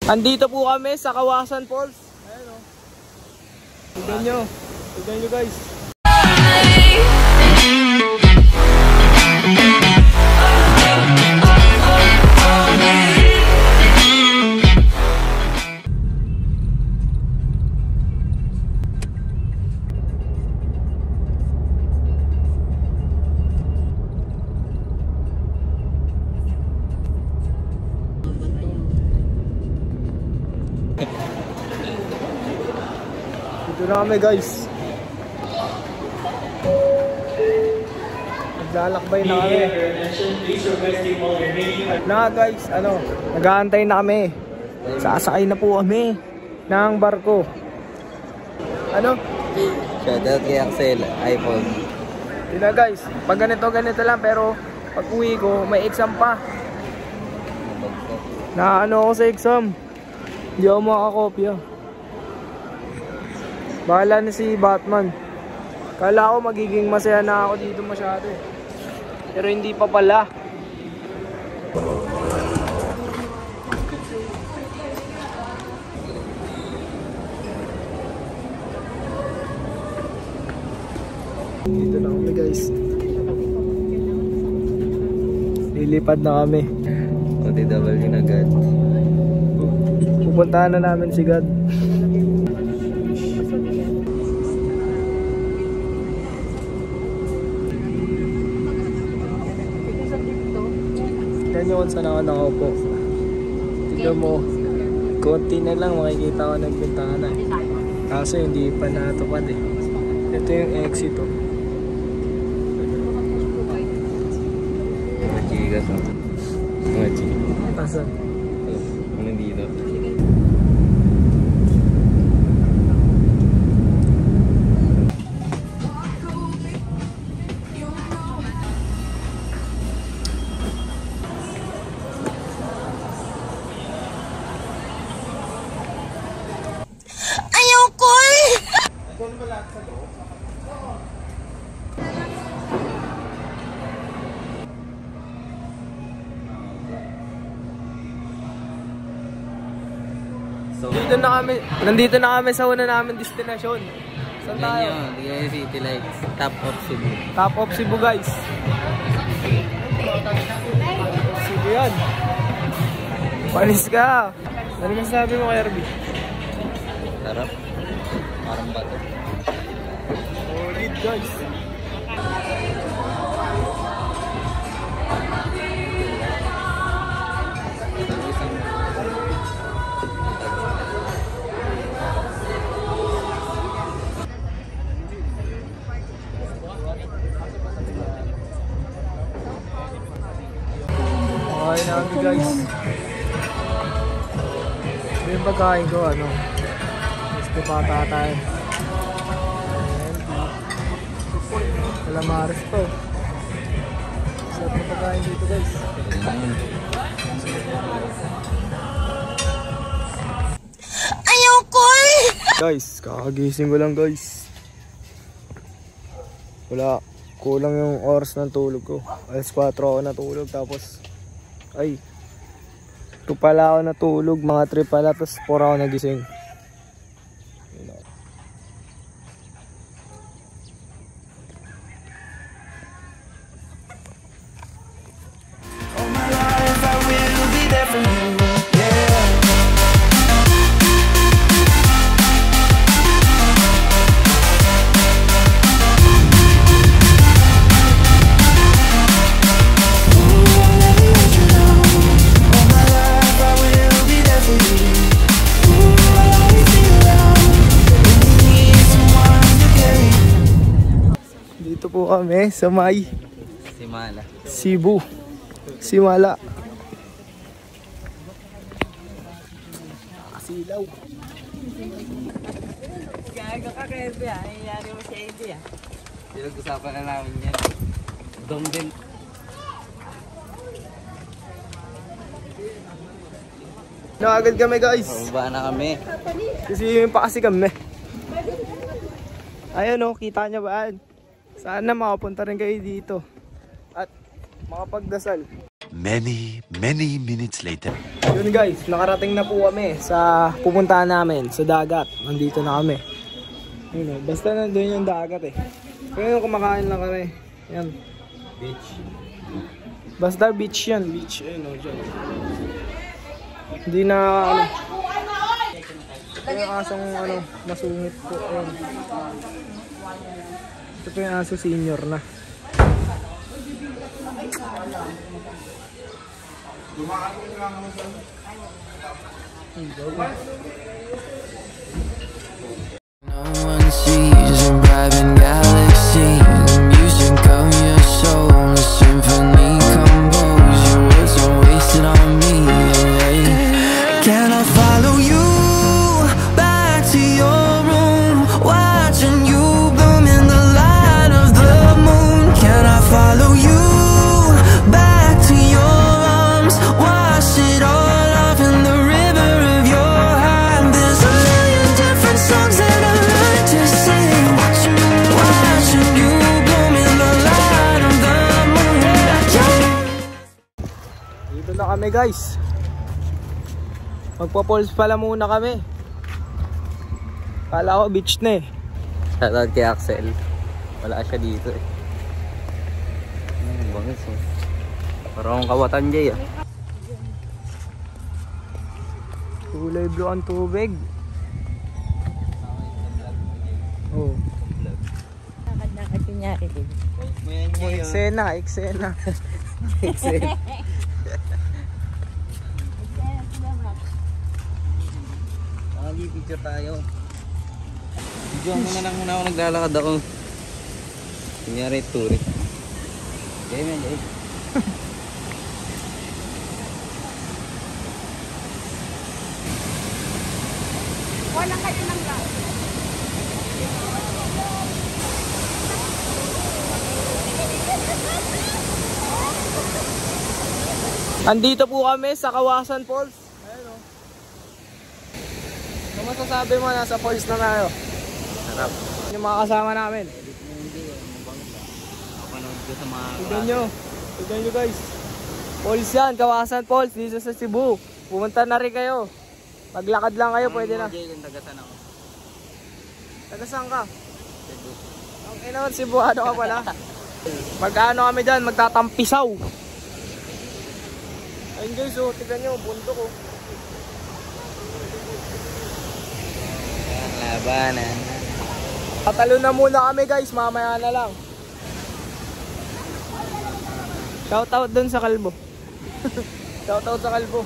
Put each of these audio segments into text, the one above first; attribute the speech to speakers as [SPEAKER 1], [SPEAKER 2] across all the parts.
[SPEAKER 1] Andito po kami sa Kawasan Falls. Ayan o. Tignan nyo. Tignan nyo guys. Dito na kami guys. Naglalakbay na kami. Na guys, nag-aantay na kami. Sasakay na po kami ng barko.
[SPEAKER 2] Shoutout kay Axel, iPhone.
[SPEAKER 1] Yun na guys, pag ganito lang, pero pag uwi ko may exam pa. Na ako sa exam. Hindi ako makakopya. Bahala na si Batman. Kala ko magiging masaya na ako dito masyado. Pero hindi pa pala. Dito na kami guys. Lilipad na kami.
[SPEAKER 2] OTW na God.
[SPEAKER 1] Pupuntahan na namin si God. Tignan nyo kung saan ako nakaupo. Tignan mo, konti na lang makikita ko nagbintana. Kaso hindi pa natupad eh. Ito yung exit oh.
[SPEAKER 2] Machigas mo. Machigas.
[SPEAKER 1] Asan?
[SPEAKER 2] Ano dito? Nandito na kami sa una namin destinasyon. Saan tayo? Ligaya City Lights. Top of Cebu.
[SPEAKER 1] Top of Cebu guys. Cebu yan. Panis ka. Ano masasabi mo kay Herbie?
[SPEAKER 2] Sarap. Parang bato.
[SPEAKER 1] Solid guys. Okay na kami guys. Ito yung pagkain ko gusto pa tayo. Calamares to. Sarap na pagkain dito guys.
[SPEAKER 3] Ayoko
[SPEAKER 1] Guys, kakagising ko lang guys. Wala, kulang yung oras ng tulog ko. Alas 4 ako natulog tapos ay 2 pala ako natulog, mga 3 pala, tapos 4 ako nagising. Dito po kami sa may
[SPEAKER 2] Simala.
[SPEAKER 1] Cebu. Simala. Nakasilaw.
[SPEAKER 3] Gago ka kaya ba? Nangyayari mo sa idea.
[SPEAKER 2] Pinag-usapan na namin yan. Dom din.
[SPEAKER 1] Nakagad kami guys.
[SPEAKER 2] Pababa na kami.
[SPEAKER 1] Kasi pa kasi kami. Ayun o, kita nyo ba? Sana makapunta rin kayo dito at makapagdasal.
[SPEAKER 4] Many minutes later.
[SPEAKER 1] Yun guys, nakarating na po kami sa pupuntahan namin, sa dagat. Nandito na kami. Yun o, basta nandun yung dagat eh. Kaya kumakain lang kami. Yan. Beach. Basta beach yan, beach. Ayun o, dyan. Hindi na ano. Ito yung asong ano, masungit po. Ayun. Ito po yung aso senior na.
[SPEAKER 5] No one sees a private galaxy. The music of your soul, a symphony composed. Your words are wasted on me. Can I follow you back to your room, watching you bloom in the light of the moon? Can I follow you back to your arms, wash it all off in the river of your heart? There's a million different songs that I like to sing, watching you bloom in the light of the moon.
[SPEAKER 1] Dito na kami guys. Magpa-pulse pala muna kami. Kala ko beach na eh.
[SPEAKER 2] Shoutout kay Axel. Wala siya dito eh. Bangis eh. Parang kawatan Jay ah.
[SPEAKER 1] Kulay blue ang tubig. Oh.
[SPEAKER 3] Nakad kunyari din.
[SPEAKER 1] Eksena, eksena.
[SPEAKER 2] Picture tayo. Video mo na lang muna ako, naglalakad ako. Kunyari tourist. Okay man, Jay.
[SPEAKER 3] Wala kayo ng gas.
[SPEAKER 1] Andito po kami sa Kawasan Falls. Ayun o. Ano masasabi mo, nasa falls na tayo?
[SPEAKER 2] Sarap.
[SPEAKER 1] Yung mga kasama namin.
[SPEAKER 2] Kapanood ko sa mga
[SPEAKER 1] Tignan nyo. Tignan nyo guys. Falls yan. Kawasan Falls. Dito sa Cebu. Pumunta na rin kayo. Maglakad lang kayo. Pwede na.
[SPEAKER 2] Jay, yung tagasan ako.
[SPEAKER 1] Taga saan ka? Ang inawan Cebu. Ano ka pala? Mag-ano kami dyan. Magtatampisaw. Ayun guys. Oh, tignan nyo. Bundok oh.
[SPEAKER 2] Labanan.
[SPEAKER 1] Tatalo na muna kami guys. Mamaya na lang. Shoutout dun sa kalbo. Shoutout sa kalbo.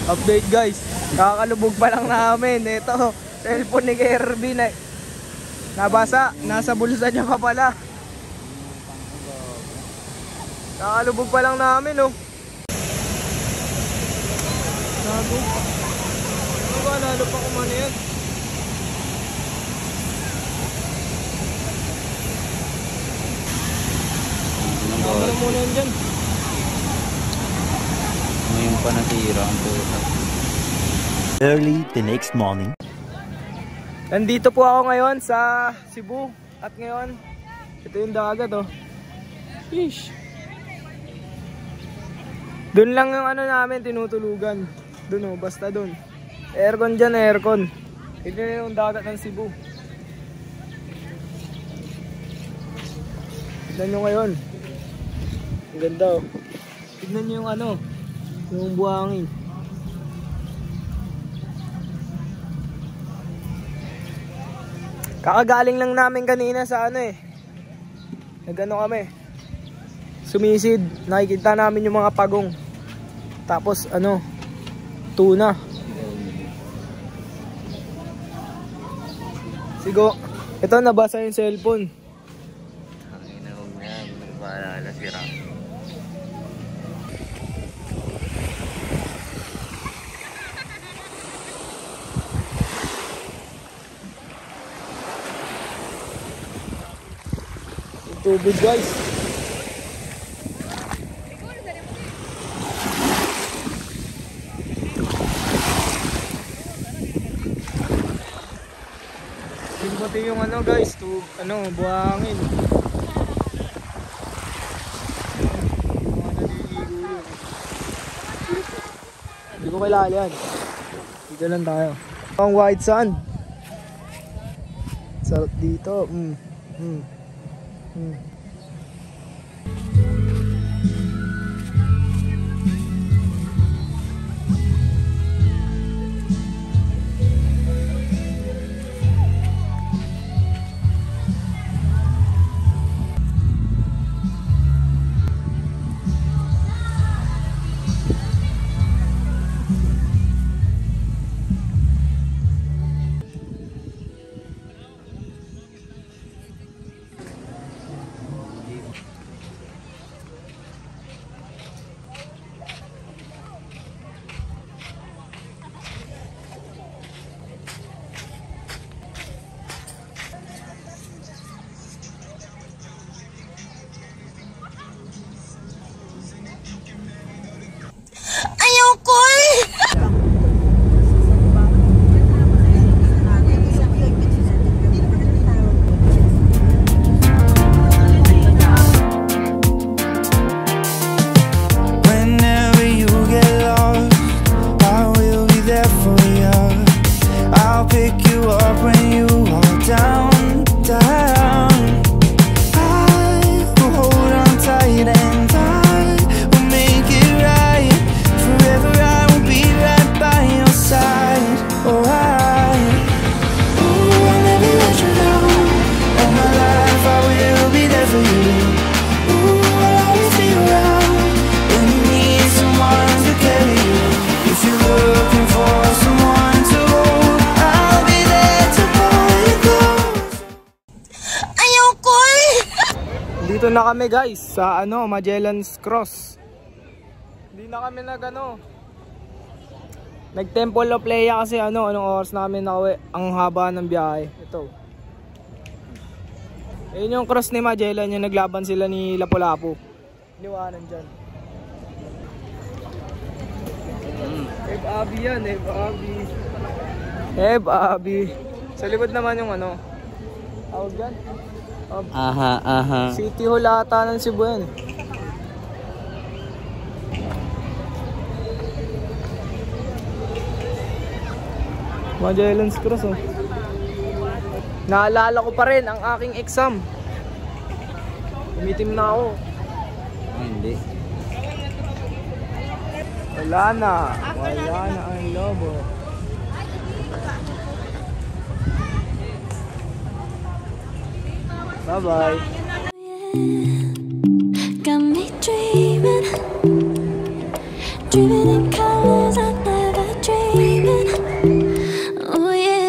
[SPEAKER 1] Update guys, kakalubog pa lang namin. Ito, cellphone ni Kirby na nabasa, nasa bulsa niya pa pala. Kakalubog pa lang namin oh. Nago. Ano ba, nalo pa kumano yan? Nalo muna yan dyan.
[SPEAKER 2] Ngayon pa natira ang puta.
[SPEAKER 4] Early the next morning.
[SPEAKER 1] Nandito po ako ngayon sa Cebu. At ngayon, ito yung dagat oh. Fish. Doon lang yung ano namin tinutulugan. Doon oh, basta doon. Aircon dyan, aircon. Ito yung dagat ng Cebu. Tignan nyo ngayon. Ang ganda oh. Tignan nyo yung ano, yung buhangin. Kakagaling lang namin kanina sa ano eh. Nagano kami. sumisid. Nakikita namin yung mga pagong. Tapos ano, tuna. Sigo, ito nabasa yung cellphone.
[SPEAKER 2] Ang ina mo nga, nagpaalala si Ram.
[SPEAKER 1] Tubig guys. Yung pati yung ano guys, buhangin. Hindi ko kilala yan. Dito lang tayo. Ang white sand. Sarap dito. Dito na kami guys sa Magellan's Cross. Hindi na kami nag Temple of Leia kasi anong oras na kami nakauwi. Ang haba ng biyahe. Ito. Ayun yung cross ni Magellan, yung naglaban sila ni Lapu-Lapu. Iniwanan dyan. Eb Abi yan, Eb Abi. Eb Abi. Sa likod naman yung tawag dyan? City Hall ata ng Cebu yan. Magellan's Cross Naalala ko pa rin ang aking exam. Umitim na ako.
[SPEAKER 2] Hindi.
[SPEAKER 1] Wala na ang lobo. Bye-bye.
[SPEAKER 5] Got me dreaming in colors I never dreamed. Oh yeah,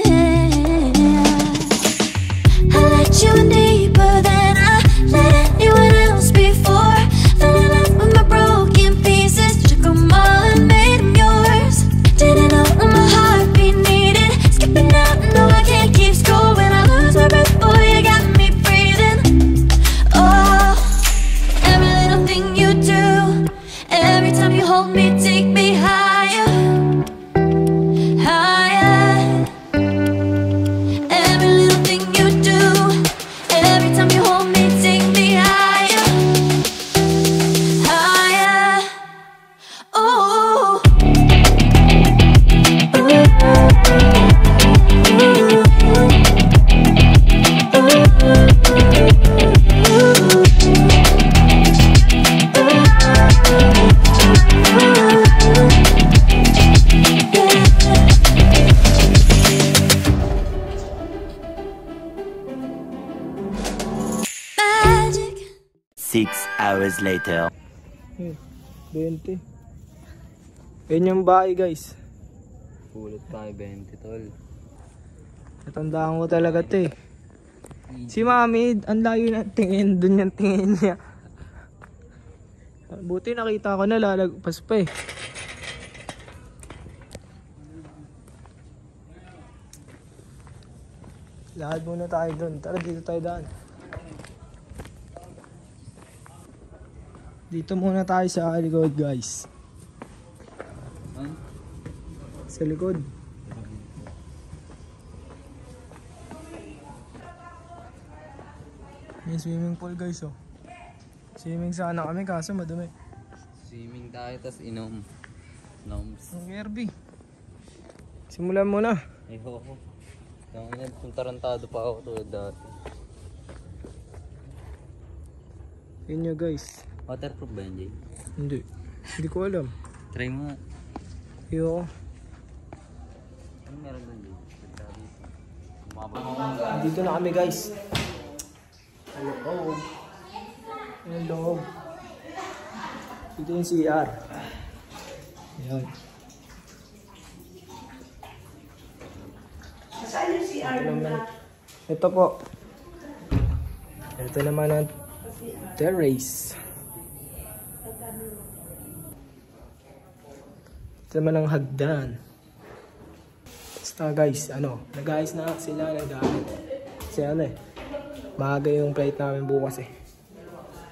[SPEAKER 5] I let you in deeper than I let anyone else before. Fell in love with my broken pieces, took them all and made them yours. Didn't know what my heartbeat needed, skipping out, no I can't keep score. When I lose my breath, boy, you got me breathing.
[SPEAKER 4] hours later.
[SPEAKER 1] 20. Yan yung bahay guys.
[SPEAKER 2] Pulot tayo 20 tol.
[SPEAKER 1] Natandaan ko talaga ito eh. Si Mami, ang layo na tingin. Doon yung tingin niya. Buti nakita ko na lalagpas pa eh. Lakad muna tayo doon. Tara dito tayo daan. Dito muna tayo sa likod guys. Sa likod. May swimming pool guys oh. Swimming sana kami kaso madumi.
[SPEAKER 2] Swimming tayo tas inom. Noms.
[SPEAKER 1] Ang Kirby. Simulan mo na.
[SPEAKER 2] Ayoko. Kung tarantado pa ako tulad dati.
[SPEAKER 1] Yun nyo guys.
[SPEAKER 2] Waterproof ba yan, Jay?
[SPEAKER 1] Hindi. Hindi ko alam.
[SPEAKER 2] Try mo nga.
[SPEAKER 1] Ayoko.
[SPEAKER 2] Ano meron doon, Jay?
[SPEAKER 1] Dito na kami guys. Hello. Hello. Dito yung CR. Ayan.
[SPEAKER 3] Saan yung CR mo?
[SPEAKER 1] Ito po. Ito naman ang terrace. Ito naman ang hagdan. Basta guys, nag-ayos na sila ng gamit. Kasi maaga yung flight namin bukas eh.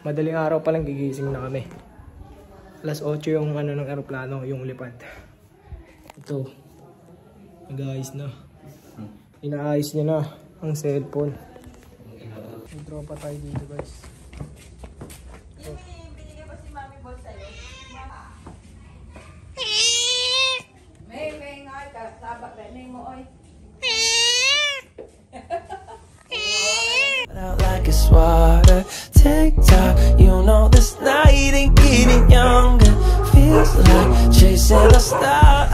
[SPEAKER 1] Madaling araw pa lang gigising na kami. Alas 8 yung ng aeroplano, yung lipad. Ito. Nag-ayos na. Inaayos niya na ang cellphone. May tropa tayo dito guys.
[SPEAKER 3] Binigyan ba si Mami Ball sa'yo? May nga ka. Sabak na mo oy.
[SPEAKER 5] Out like a swatter, tick-tock. You know this night ain't getting younger. Feels like chasing a star.